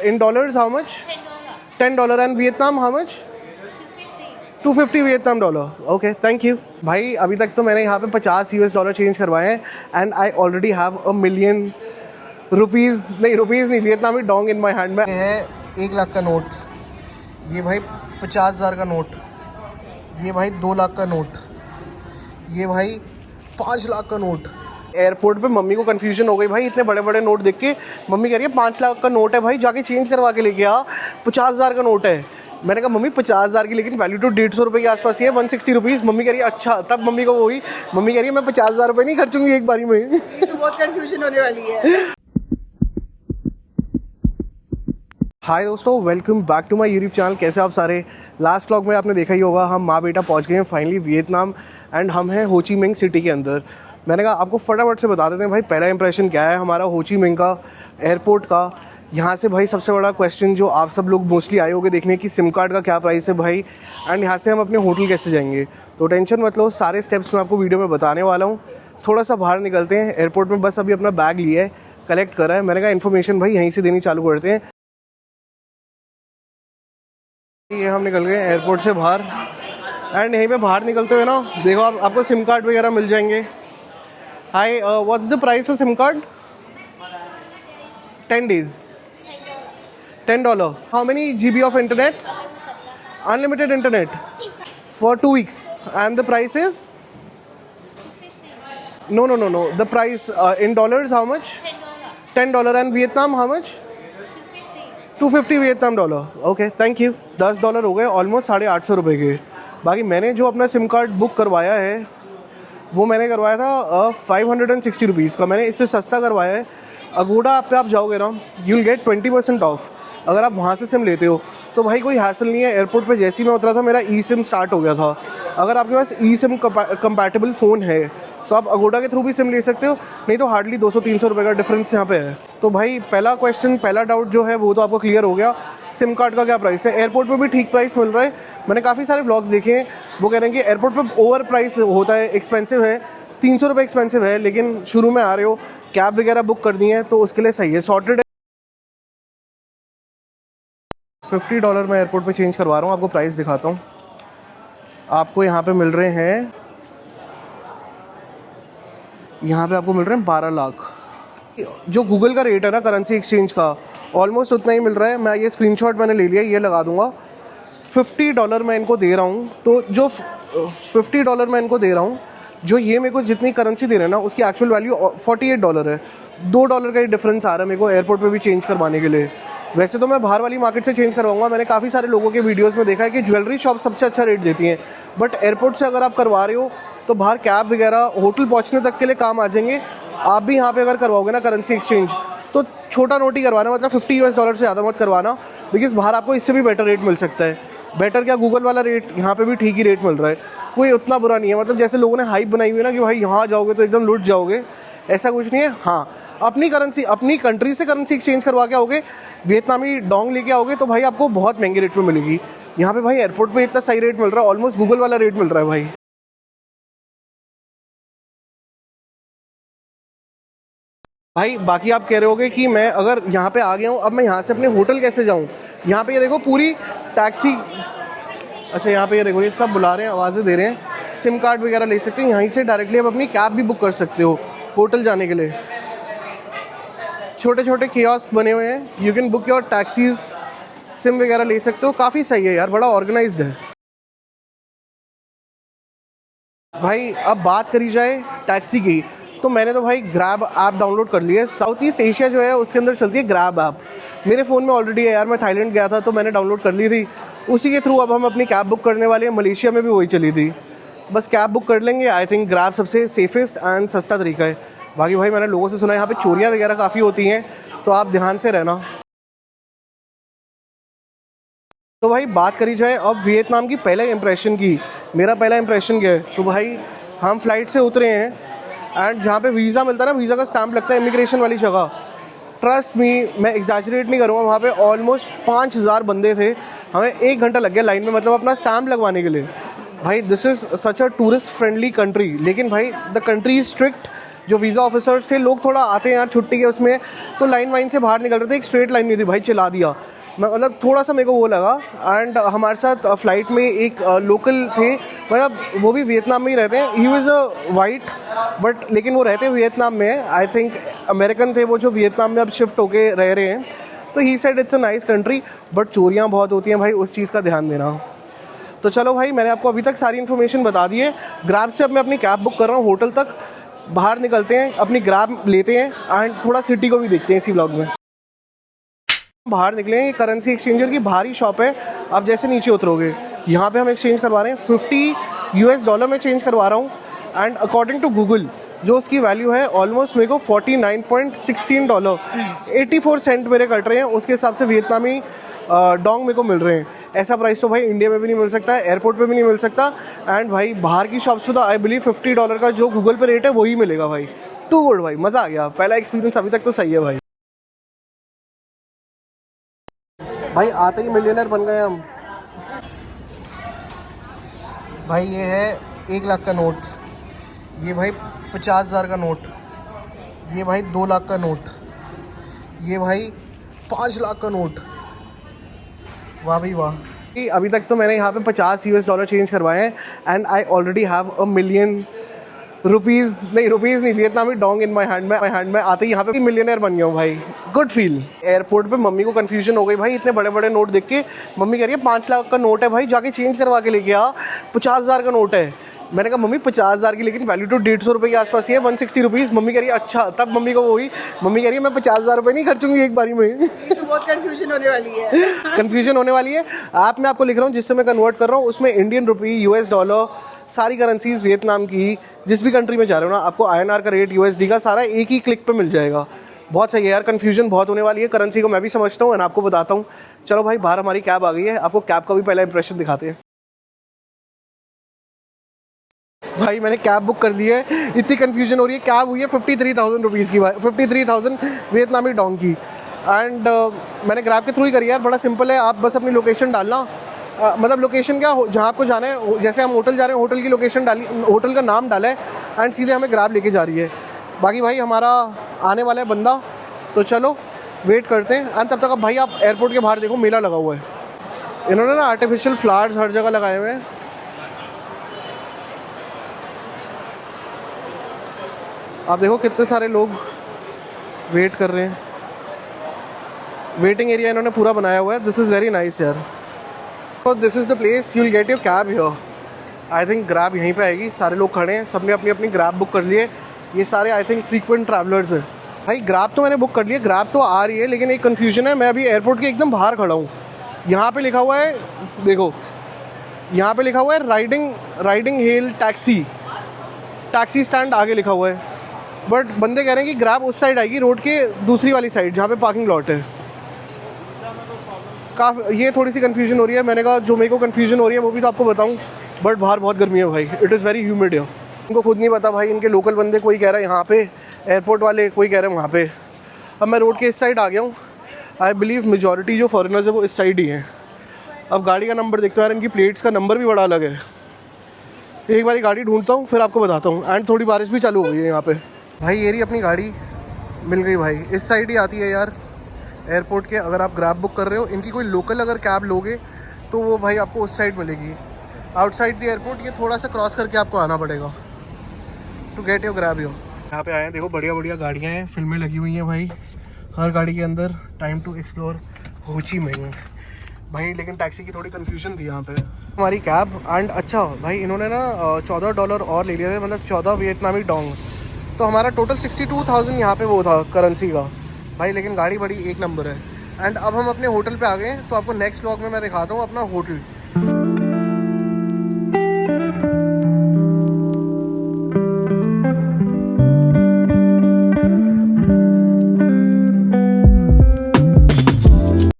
In dollars, how much? $10. And Vietnam, how much? 250 Vietnam dollar. Okay, thank you. भाई अभी तक तो मैंने यहाँ पे $50 चेंज करवाए हैं and I already have $1 million rupees नहीं वियतनामी डोंग इन माई हैंड में है. 1 लाख का नोट, ये भाई 50,000 का नोट, ये भाई 2 लाख का नोट, ये भाई 5 लाख का नोट. एयरपोर्ट पे मम्मी को कन्फ्यूजन हो गई भाई, इतने बड़े बड़े नोट देख के. मम्मी कह रही है 5 लाख का नोट है भाई, जाके चेंज करवा के लेके आ, 50,000 का नोट है. मैंने कहा मम्मी 50,000 की लेकिन वैल्यू तो 150 रुपये के आसपास ही है, 160 रुपीज़. मम्मी कह रही है अच्छा. तब मम्मी को वही मम्मी कह रही है मैं 50,000 रुपये नहीं खर्चूंगी एक बारी में. ये तो बहुत कन्फ्यूजन होने वाली है. हाय दोस्तों, welcome back to my YouTube channel. कैसे आप सारे. लास्ट व्लॉग में आपने देखा ही होगा, हम माँ बेटा पहुँच गए हैं फाइनली वियतनाम एंड हम हैं हो ची मिन्ह सिटी के अंदर. मैंने कहा आपको फटाफट से बता देते हैं भाई पहला इंप्रेशन क्या है हमारा हो ची मिन्ह का, एयरपोर्ट का. यहाँ से भाई सबसे बड़ा क्वेश्चन जो आप सब लोग मोस्टली आए होंगे देखने की, सिम कार्ड का क्या प्राइस है भाई, एंड यहाँ से हम अपने होटल कैसे जाएंगे. तो टेंशन मत लो, सारे स्टेप्स मैं आपको वीडियो में बताने वाला हूँ. थोड़ा सा बाहर निकलते हैं. एयरपोर्ट में बस अभी अपना बैग लिया है, कलेक्ट करा है. मैंने कहा इन्फॉर्मेशन भाई यहीं से देनी चालू करते हैं. ये हम निकल गए एयरपोर्ट से बाहर एंड यहीं पे बाहर निकलते हुए ना देखो आपको सिम कार्ड वगैरह मिल जाएंगे. Hi, what's the price for SIM card? 10 days. $10. How many GB of internet? Unlimited internet for 2 weeks. And the price is? No. The price in dollars, how much? $10. And Vietnam, how much? 250 Vietnam dollar. Okay, thank you. $10 हो गए, almost 850 रुपये के. बाकी मैंने जो अपना SIM card book करवाया है वो मैंने करवाया था 560 रुपीज़ का. मैंने इससे सस्ता करवाया है. अगोडा पे आप जाओगे ना, यू विल गेट 20% ऑफ अगर आप वहाँ से सिम लेते हो. तो भाई कोई हैसल नहीं है. एयरपोर्ट पे जैसे ही मैं उतरा था मेरा ई सिम स्टार्ट हो गया था. अगर आपके पास ई सिम कंपैटिबल फ़ोन है तो आप अगोडा के थ्रू भी सिम ले सकते हो, नहीं तो हार्डली 200-300 रुपये का डिफरेंस यहाँ पे है. तो भाई पहला डाउट जो है वो तो आपको क्लियर हो गया. सिम कार्ड का क्या प्राइस है. एयरपोर्ट पे भी ठीक प्राइस मिल रहा है. मैंने काफ़ी सारे व्लॉग्स देखे हैं, वो कह रहे हैं कि एयरपोर्ट पे ओवर प्राइस होता है, एक्सपेंसिव है, 300 रुपये एक्सपेंसिव है. लेकिन शुरू में आ रहे हो, कैब वगैरह बुक कर दी है तो उसके लिए सही है, सॉर्टेड है. $50 मैं एयरपोर्ट पे चेंज करवा रहा हूँ. आपको प्राइस दिखाता हूँ. आपको यहाँ पे मिल रहे हैं, यहाँ पे आपको मिल रहे हैं 12 लाख. जो गूगल का रेट है ना करेंसी एक्सचेंज का, ऑलमोस्ट उतना ही मिल रहा है. मैं ये स्क्रीनशॉट मैंने ले लिया, ये लगा दूंगा. $50 मैं इनको दे रहा हूँ. तो जो $50 मैं इनको दे रहा हूँ, जो ये मेरे को जितनी करेंसी दे रहे हैं ना उसकी एक्चुअल वैल्यू $48 है. $2 का ही डिफरेंस आ रहा है मेरे को एयरपोर्ट पे भी चेंज करवाने के लिए. वैसे तो मैं बाहर वाली मार्केट से चेंज करवाऊंगा. मैंने काफ़ी सारे लोगों के वीडियोस में देखा है कि ज्वेलरी शॉप सबसे अच्छा रेट देती हैं, बट एयरपोर्ट से अगर आप करवा रहे हो तो बाहर कैब वगैरह होटल पहुँचने तक के लिए काम आ जाएंगे. आप भी यहाँ पे अगर करवाओगे ना करेंसी एक्सचेंज तो छोटा नोट ही करवाना, मतलब $50 से ज़्यादा मत करवाना, बिकॉज बाहर आपको इससे भी बेटर रेट मिल सकता है. बेटर क्या, गूगल वाला रेट यहाँ पे भी ठीक ही रेट मिल रहा है, कोई उतना बुरा नहीं है. मतलब जैसे लोगों ने हाइप बनाई हुई है ना कि भाई यहाँ जाओगे तो एकदम लुट जाओगे, ऐसा कुछ नहीं है. हाँ, अपनी करेंसी अपनी कंट्री से करेंसी एक्सचेंज करवा के आओगे, वियतनामी डोंग लेके आओगे तो भाई आपको बहुत महंगे रेट में मिलेगी. यहाँ पे भाई एयरपोर्ट पे इतना सही रेट मिल रहा है, ऑलमोस्ट गूगल वाला रेट मिल रहा है भाई. भाई बाकी आप कह रहे होगे कि मैं अगर यहाँ पे आ गया हूँ, अब मैं यहाँ से अपने होटल कैसे जाऊँ. यहाँ पे ये देखो पूरी टैक्सी, अच्छा यहाँ पे ये देखो ये सब बुला रहे हैं, आवाज़ें दे रहे हैं. सिम कार्ड वगैरह ले सकते हो यहीं से, डायरेक्टली आप अपनी कैब भी बुक कर सकते हो होटल जाने के लिए. छोटे छोटे कियोस्क बने हुए हैं, you can book your taxis, SIM वगैरह ले सकते हो. काफ़ी सही है यार, बड़ा ऑर्गेनाइज्ड है. भाई अब बात करी जाए टैक्सी की, तो मैंने तो भाई ग्रैब ऐप डाउनलोड कर लिया है. साउथ ईस्ट एशिया जो है उसके अंदर चलती है ग्रैब ऐप. मेरे फ़ोन में ऑलरेडी है यार, मैं थाईलैंड गया था तो मैंने डाउनलोड कर ली थी. उसी के थ्रू अब हम अपनी कैब बुक करने वाले हैं. मलेशिया में भी वही चली थी. बस कैब बुक कर लेंगे. आई थिंक ग्रैब सबसे सेफेस्ट एंड सस्ता तरीका है. बाकी भाई मैंने लोगों से सुना है यहाँ पे चोरियाँ वगैरह काफ़ी होती हैं, तो आप ध्यान से रहना. तो भाई बात करी जाए अब वियतनाम की पहले इंप्रेशन की. मेरा पहला इंप्रेशन क्या है, तो भाई हम फ्लाइट से उतरे हैं एंड जहाँ पे वीज़ा मिलता है ना, वीज़ा का स्टैम्प लगता है इमिग्रेशन वाली जगह, ट्रस्ट मी मैं एग्जैजरेट नहीं करूँगा, वहाँ पे ऑलमोस्ट 5,000 बंदे थे. हमें 1 घंटा लग गया लाइन में, मतलब अपना स्टैम्प लगवाने के लिए. भाई this is such a tourist friendly country, लेकिन भाई द कंट्री इज़ स्ट्रिक्ट. जो वीज़ा ऑफिसर्स थे, लोग थोड़ा आते हैं यार छुट्टी के उसमें, तो लाइन वाइन से बाहर निकल रहे थे, एक स्ट्रेट लाइन नहीं थी भाई, चिल्ला दिया। मैं मतलब थोड़ा सा मेरे को वो लगा। एंड हमारे साथ फ़्लाइट में एक लोकल थे, मतलब वो भी वियतनाम में ही रहते हैं। He was a white but लेकिन वो रहते वियतनाम में है। आई थिंक अमेरिकन थे वो, जो वियतनाम में अब शिफ्ट होके रह रहे हैं। तो he said it's a nice country but चोरियाँ बहुत होती हैं भाई, उस चीज़ का ध्यान देना। तो चलो भाई, मैंने आपको अभी तक सारी इन्फॉर्मेशन बता दी है। ग्रैब से अब मैं अपनी कैब बुक कर रहा हूँ, होटल तक बाहर निकलते हैं, अपनी ग्रैब लेते हैं एंड थोड़ा सिटी को भी देखते हैं इसी व्लॉग में। बाहर निकले हैं, ये करेंसी एक्सचेंजर की बाहरी शॉप है। आप जैसे नीचे उतरोगे, यहाँ पे हम एक्सचेंज करवा रहे हैं, $50 में चेंज करवा रहा हूँ। एंड अकॉर्डिंग टू गूगल जो उसकी वैल्यू है ऑलमोस्ट मेरे को $49.16, 84 सेंट मेरे कट रहे हैं। उसके हिसाब से वियतनामी डोंग मेरे को मिल रहे हैं। ऐसा प्राइस तो भाई इंडिया में भी नहीं मिल सकता है, एयरपोर्ट पे भी नहीं मिल सकता। एंड भाई बाहर की शॉप्स पे तो आई बिलीव $50 का जो गूगल पे रेट है वही मिलेगा भाई। टू गुड भाई, मज़ा आ गया। पहला एक्सपीरियंस अभी तक तो सही है भाई। भाई आते ही मिलियनर बन गए हम भाई। ये है 1 लाख का नोट, ये भाई 50,000 का नोट, ये भाई 2 लाख का नोट, ये भाई 5 लाख का नोट। वाह भाई वाह। अभी तक तो मैंने यहाँ पे $50 चेंज करवाए हैं। And I already have $1 million rupees नहीं, वियतनामी डोंग इन माई हैंड में आते ही यहाँ पे मिलियनर बन गया हूँ भाई। Good feel. एयरपोर्ट पे मम्मी को कन्फ्यूजन हो गई भाई, इतने बड़े बड़े नोट देख के। मम्मी कह रही है 5 लाख का नोट है भाई, जाके चेंज करवा के लेके आ, 50,000 का नोट है। मैंने कहा मम्मी 50,000 की, लेकिन वैल्यू तो ₹150 के आसपास ही है, 160 रुपीज़। मम्मी कह रही है अच्छा। तब मम्मी को वही, मम्मी कह रही है मैं 50,000 रुपये नहीं खर्चूंगी एक बारी में। तो बहुत कंफ्यूजन होने वाली है। कन्फ्यूजन होने वाली है। ऐप में आपको लिख रहा हूँ जिससे मैं कन्वर्ट कर रहा हूँ, उसमें इंडियन रुपी, $, सारी करेंसीज वियतनाम की, जिस भी कंट्री में जा रहे हो ना, आपको INR का रेट, USD का सारा एक ही क्लिक पे मिल जाएगा। बहुत सही है यार, कन्फ्यूजन बहुत होने वाली है करेंसी को, मैं भी समझता हूँ और आपको बताता हूँ। चलो भाई, बाहर हमारी कैब आ गई है, आपको कैब का भी पहला इंप्रेशन दिखाते हैं। भाई मैंने कैब बुक कर दी है, इतनी कन्फ्यूजन हो रही है। कैब हुई है 53,000 रुपीज़ की भाई, 53,000 वियतनामी डोंग की। एंड मैंने ग्रैब के थ्रू ही करी यार, बड़ा सिंपल है। आप बस अपनी लोकेशन डालना, मतलब लोकेशन क्या, जहाँ आपको जाना है, जैसे हम होटल जा रहे हैं, होटल की लोकेशन डाली, होटल का नाम डाला है एंड सीधे हमें ग्रैब लेके जा रही है। बाकी भाई हमारा आने वाला है बंदा, तो चलो वेट करते हैं। एंड तब तक अब भाई आप एयरपोर्ट के बाहर देखो, मेला लगा हुआ है। इन्होंने ना आर्टिफिशियल फ्लावर्स हर जगह लगाए हुए हैं। आप देखो कितने सारे लोग वेट कर रहे हैं। वेटिंग एरिया इन्होंने पूरा बनाया हुआ है। दिस इज़ वेरी नाइस यार। तो this is the place you will get your cab here. I think grab यहीं पे आएगी। सारे लोग खड़े हैं, सबने अपनी अपनी ग्रैब बुक कर लिए। ये सारे आई थिंक फ्रीक्वेंट ट्रैवलर्स हैं। भाई ग्रैब तो मैंने बुक कर लिया, ग्रैब तो आ रही है, लेकिन एक कन्फ्यूजन है। मैं अभी एयरपोर्ट के एकदम बाहर खड़ा हूँ। यहाँ पे लिखा हुआ है, देखो यहाँ पे लिखा हुआ है राइडिंग हेल टैक्सी स्टैंड आगे लिखा हुआ है। बट बंदे कह रहे हैं कि ग्रैब उस साइड आएगी, रोड के दूसरी वाली साइड जहाँ पे पार्किंग लॉट है। ये थोड़ी सी कन्फ्यूजन हो रही है। मैंने कहा जो मेरे को कन्फ्यूजन हो रही है वो भी तो आपको बताऊं। बट बाहर बहुत गर्मी है भाई, इट इज़ वेरी ह्यूमिड है। इनको खुद नहीं पता भाई, इनके लोकल बंदे, कोई कह रहा है यहाँ पे एयरपोर्ट वाले, कोई कह रहे हैं वहाँ पे। अब मैं रोड के इस साइड आ गया हूँ। आई बिलीव मेजॉरिटी जो फॉरेनर्स है वो इस साइड ही हैं। अब गाड़ी का नंबर देखते हो यार, इनकी प्लेट्स का नंबर भी बड़ा अलग है। एक बारी गाड़ी ढूंढता हूँ फिर आपको बताता हूँ। एंड थोड़ी बारिश भी चालू हो गई है यहाँ पे। भाई ये रही अपनी गाड़ी, मिल गई भाई। इस साइड ही आती है यार एयरपोर्ट के। अगर आप ग्रैब बुक कर रहे हो, इनकी कोई लोकल अगर कैब लोगे तो वो भाई आपको उस साइड मिलेगी, आउटसाइड द एयरपोर्ट। ये थोड़ा सा क्रॉस करके आपको आना पड़ेगा टू गेट योर ग्रैब यो। यहाँ पे आए हैं, देखो बढ़िया बढ़िया गाड़ियाँ हैं, फिल्में लगी हुई हैं भाई हर गाड़ी के अंदर। टाइम टू एक्सप्लोर हो ची मिंह भाई। लेकिन टैक्सी की थोड़ी कन्फ्यूजन थी यहाँ पे। हमारी कैब एंड अच्छा भाई इन्होंने ना $14 और ले लिया है, मतलब 14 वियतनामी डोंग। तो हमारा टोटल 62,000 यहाँ पे वो था करेंसी का भाई। लेकिन गाड़ी बड़ी एक नंबर है। एंड अब हम अपने होटल पे आ गए हैं, तो आपको नेक्स्ट व्लॉग में मैं दिखाता हूँ अपना होटल।